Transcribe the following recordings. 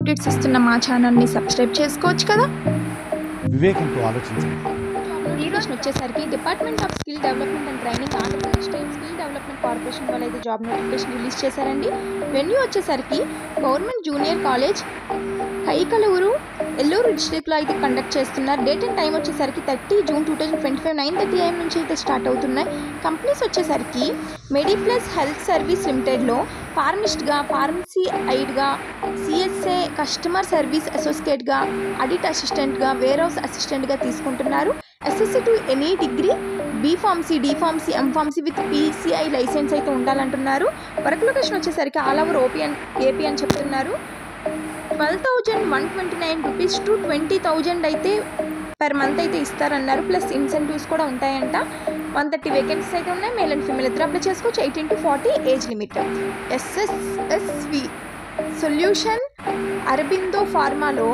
Updates ఇస్తున్న మా ఛానల్ని సబ్స్క్రైబ్ చేసుకోవచ్చు కదా. వివేకంతో ఆలోచించండి. ఈ రోజు వచ్చేసరికి department of skill development and training Andhra Pradesh state skill development corporation వాళ్ళు అయితే జాబ్ నోటిఫికేషన్ రిలీజ్ చేశారండి. వెన్యూ వచ్చేసరికి government junior college Kaikaluru Elluru డిస్ట్రిక్ట్లో అయితే కండక్ట్ చేస్తున్నారు. డేట్ అండ్ టైం వచ్చేసరికి 30 జూన్ 2025 9:30 AM నుంచి అయితే స్టార్ట్ అవుతున్నాయి. కంపెనీస్ వచ్చేసరికి మెడిప్లస్ హెల్త్ సర్వీస్ లిమిటెడ్లో ఫార్మిస్ట్గా, ఫార్మసీ ఐడ్గా, సిఎస్ఏ కస్టమర్ సర్వీస్ అసోసియేట్గా, ఆడిట్ అసిస్టెంట్గా, వేర్ హౌస్ అసిస్టెంట్గా తీసుకుంటున్నారు. SSC to any degree, B pharmacy, D pharmacy, M pharmacy with PCI licence అయితే ఉండాలంటున్నారు. వర్క్ లొకేషన్ వచ్చేసరికి ఆల్ ఓవర్ ఏపీ అని చెప్తున్నారు. 12,129 రూపీస్ టు 20,000 అయితే పర్ మంత్ అయితే ఇస్తారన్నారు. ప్లస్ ఇన్సెంటివ్స్ కూడా ఉంటాయంట. 130 వేకెన్సీస్ అయితే ఉన్నాయి. మేల్ అండ్ ఫీమేల్ ఇద్దరు అప్లై చేసుకోవచ్చు. 18 to 40 age limit. SSSV solution Aurobindo ఫార్మాలో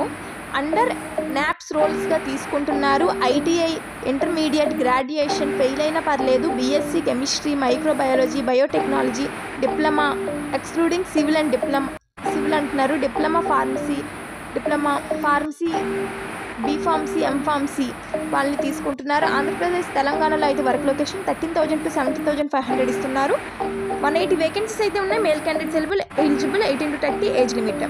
అండర్ నాప్స్ రోల్స్గా తీసుకుంటున్నారు. ఐటీఐ ఇంటర్మీడియట్ గ్రాడ్యుయేషన్ ఫెయిల్ అయినా పర్లేదు. BSc chemistry, microbiology, biotechnology, diploma excluding civil and civil అంటున్నారు. డిప్లొమా ఫార్మసీ, బీఫార్మసీ, ఎంఫార్మసీ వాళ్ళని తీసుకుంటున్నారు. ఆంధ్రప్రదేశ్, తెలంగాణలో అయితే వర్క్ లొకేషన్ 13,000 to 17,500 ఇస్తున్నారు. 180 వేకెన్సీస్ అయితే ఉన్నాయి. Male candidates eligible 18 to 30 age limit.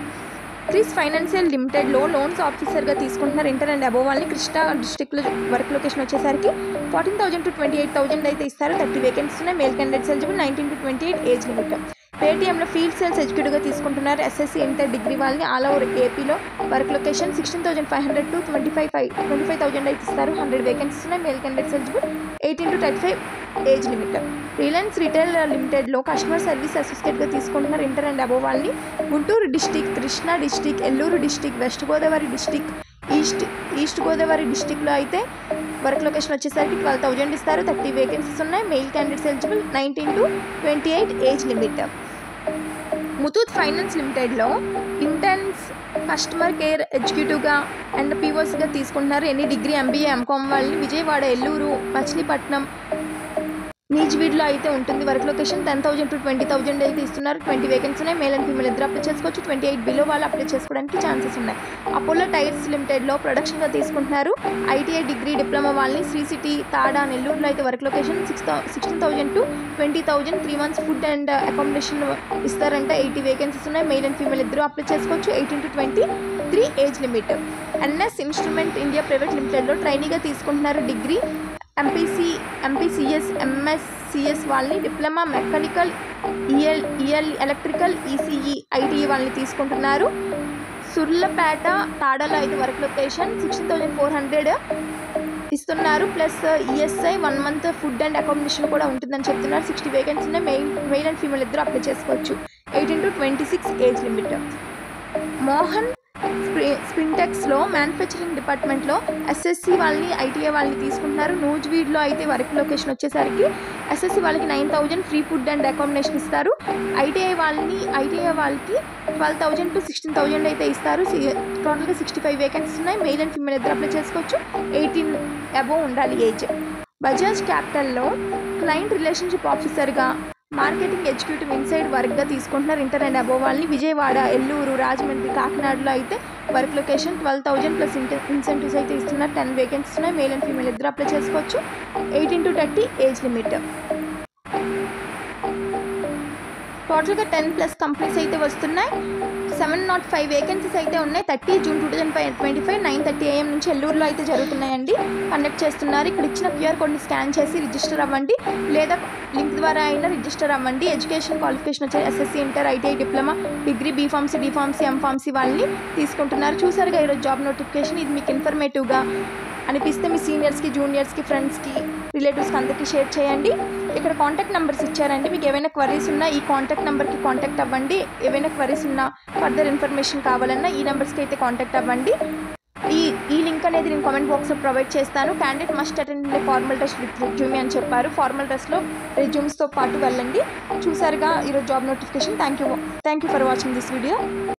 Kris financial లిమిటెడ్లో లోన్స్ ఆఫీసర్గా తీసుకుంటున్నారు. ఇంటర్ అండ్ అబోవ్ వాళ్ళని. కృష్ణా డిస్ట్రిక్ట్లో వర్క్ లొకేషన్ వచ్చేసరికి 14,000 to 28,000 అయితే ఇస్తారు. 30 వేకెన్సీస్ ఉన్నాయి. Male candidates eligible 19 to 28 age limit. పేటీఎంలో ఫీల్డ్ సేల్స్ ఎగ్జిక్యూటివ్గా తీసుకుంటున్నారు. ఎస్ఎస్సీ ఇంటర్ డిగ్రీ వాళ్ళని. ఆల్ ఓవర్ ఏపీలో వర్క్ లొకేషన్ 16,500 to 25,000 అయితే ఇస్తారు. 100 వేకెన్సీస్ ఉన్నాయి. Male candidates eligible 18 to 35 age limit. Reliance retail లిమిటెడ్లో కస్టమర్ సర్వీస్ అసోసియేట్గా తీసుకుంటున్నారు. ఇంటర్ అండ్ అబోవ్ వాళ్ళని. Guntur district, Krishna district, Eluru district, west Godavari district, east Godavari డిస్టిక్లో అయితే వర్క్ లొకేషన్ వచ్చేసరికి 12,000 ఇస్తారు. 30 వేకెన్సీస్ ఉన్నాయి. Male candidates eligible 19 to 28 age limit. Muthoot finance లిమిటెడ్లో ఇంటెన్స్ కస్టమర్ కేర్ ఎగ్జిక్యూటివ్గా అండ్ పీఓసీగా తీసుకుంటున్నారు. ఎనీ డిగ్రీ, ఎంబీఏ, ఎంకామ్ వాళ్ళని. విజయవాడ, ఎల్లూరు, మచిలీపట్నం, నీజ్వీడ్లో అయితే ఉంటుంది. వర్క్ లొకేషన్ 10,000 to 20,000 అయితే ఇస్తున్నారు. 20 వేకెన్సీ ఉన్నాయి. మేల్ అండ్ ఫీమేల్ ఇద్దరు అప్లై చేసుకోవచ్చు. 28 బిలో వాళ్ళు అప్లై చేసుకోవడానికి ఛాన్సెస్ ఉన్నాయి. అపోలో టైర్స్ లిమిటెడ్లో ప్రొడక్షన్గా తీసుకుంటున్నారు. ఐటీఐ డిగ్రీ, డిప్లొమా వాళ్ళని. శ్రీ సిటీ, తాడా, నెల్లూరులో అయితే work location 16,000 to 20,000 3 months food and accommodation ఇస్తారంట. 80 వేకెన్సీస్ ఉన్నాయి. మేల్ అండ్ ఫీమేల్ ఇద్దరు అప్లై చేసుకోవచ్చు. 18 to 23 age limit. NS instrument India private లిమిటెడ్లో ట్రైనీగా తీసుకుంటున్నారు. డిగ్రీ, ఎంపీసీఎస్, ఎంఎస్సిఎస్ వాళ్ళని. Diploma mechanical, electrical, ECE, ITE వాళ్ళని తీసుకుంటున్నారు. సుర్లపేట, తాడాలో అయితే వర్క్ లొకేషన్ 16,400 ఇస్తున్నారు. Plus ESI 1 month food and accommodation కూడా ఉంటుందని చెప్తున్నారు. 60 వేకెన్సీ మెయిల్ అండ్ ఫీమేల్ ఇద్దరు అప్లై చేసుకోవచ్చు. 18 to 26 ఏజ్ లిమిట్. మోహన్ స్ప్రింటెక్స్లో మ్యానుఫ్యాక్చరింగ్ డిపార్ట్మెంట్లో ఎస్ఎస్సి వాళ్ళని, ఐటీఐ వాళ్ళని తీసుకుంటున్నారు. నూజ్వీడ్లో అయితే వర్క్ లొకేషన్ వచ్చేసరికి ఎస్ఎస్సి వాళ్ళకి 9,000 ఫ్రీ ఫుడ్ అండ్ అకామిడేషన్ ఇస్తారు. ఐటీఐ వాళ్ళకి 12,000 to 16,000 అయితే ఇస్తారు. టోటల్గా 65 వేకెన్సీస్ ఉన్నాయి. మెయిల్ అండ్ ఫీమేల్ ఇద్దరు అప్లై చేసుకోవచ్చు. 18 అబోవ్ ఉండాలి ఏజ్. బజాజ్ క్యాపిటల్లో క్లయింట్ రిలేషన్షిప్ ఆఫీసర్గా, మార్కెటింగ్ ఎగ్జిక్యూటివ్ ఇన్సైడ్ వర్క్గా తీసుకుంటున్నారు. ఇంటర్ అండ్ అబోవ్ వాళ్ళని. విజయవాడ, ఎల్లూరు, రాజమండ్రి, కాకినాడలో అయితే వర్క్ లొకేషన్ 12,000 ప్లస్ ఇన్సెంటివ్స్ అయితే ఇస్తున్నారు. 10 వేకెన్సీస్ ఉన్నాయి. మేల్ అండ్ ఫీమేల్ ఇద్దరు అప్లై చేసుకోవచ్చు. 18 to 30 ఏజ్ లిమిట్. టోటల్గా 10+ కంపెనీస్ అయితే వస్తున్నాయి. 705 వేకెన్సీస్ అయితే ఉన్నాయి. 30 జూన్ 2025 9:30 AM నుంచి ఎల్లూరులో అయితే జరుగుతున్నాయండి. కండక్ట్ చేస్తున్నారు. ఇక్కడ ఇచ్చిన QR కోడ్ని స్కాన్ చేసి రిజిస్టర్ అవ్వండి, లేదా లింక్ ద్వారా అయినా రిజిస్టర్ అవ్వండి. ఎడ్యుకేషన్ క్వాలిఫికేషన్ వచ్చే SSC, inter, ITI, diploma, degree, B pharmacy, D pharmacy, M Pharmacy వాళ్ళని తీసుకుంటున్నారు. చూసారుగా ఈరోజు జాబ్ నోటిఫికేషన్. ఇది మీకు ఇన్ఫర్మేటివ్గా అనిపిస్తే మీ సీనియర్స్కి, జూనియర్స్కి, ఫ్రెండ్స్కి, రిలేటివ్స్కి అందరికీ షేర్ చేయండి. ఇక్కడ కాంటాక్ట్ నెంబర్స్ ఇచ్చారండి. మీకు ఏమైనా క్వరీస్ ఉన్నా ఈ కాంటాక్ట్ నెంబర్కి కాంటాక్ట్ అవ్వండి. ఏవైనా క్వరీస్ ఉన్నా, ఫర్దర్ ఇన్ఫర్మేషన్ కావాలన్నా ఈ నెంబర్స్కి అయితే కాంటాక్ట్ అవ్వండి. ఈ లింక్ అనేది నేను కామెంట్ బాక్స్లో ప్రొవైడ్ చేస్తాను. Candidate must attend formal test with resume అని చెప్పారు. ఫార్మల్ టెస్ట్లో రెజ్యూమ్స్తో పాటు వెళ్ళండి. చూసారుగా ఈరోజు job notification. Thank you for watching this video.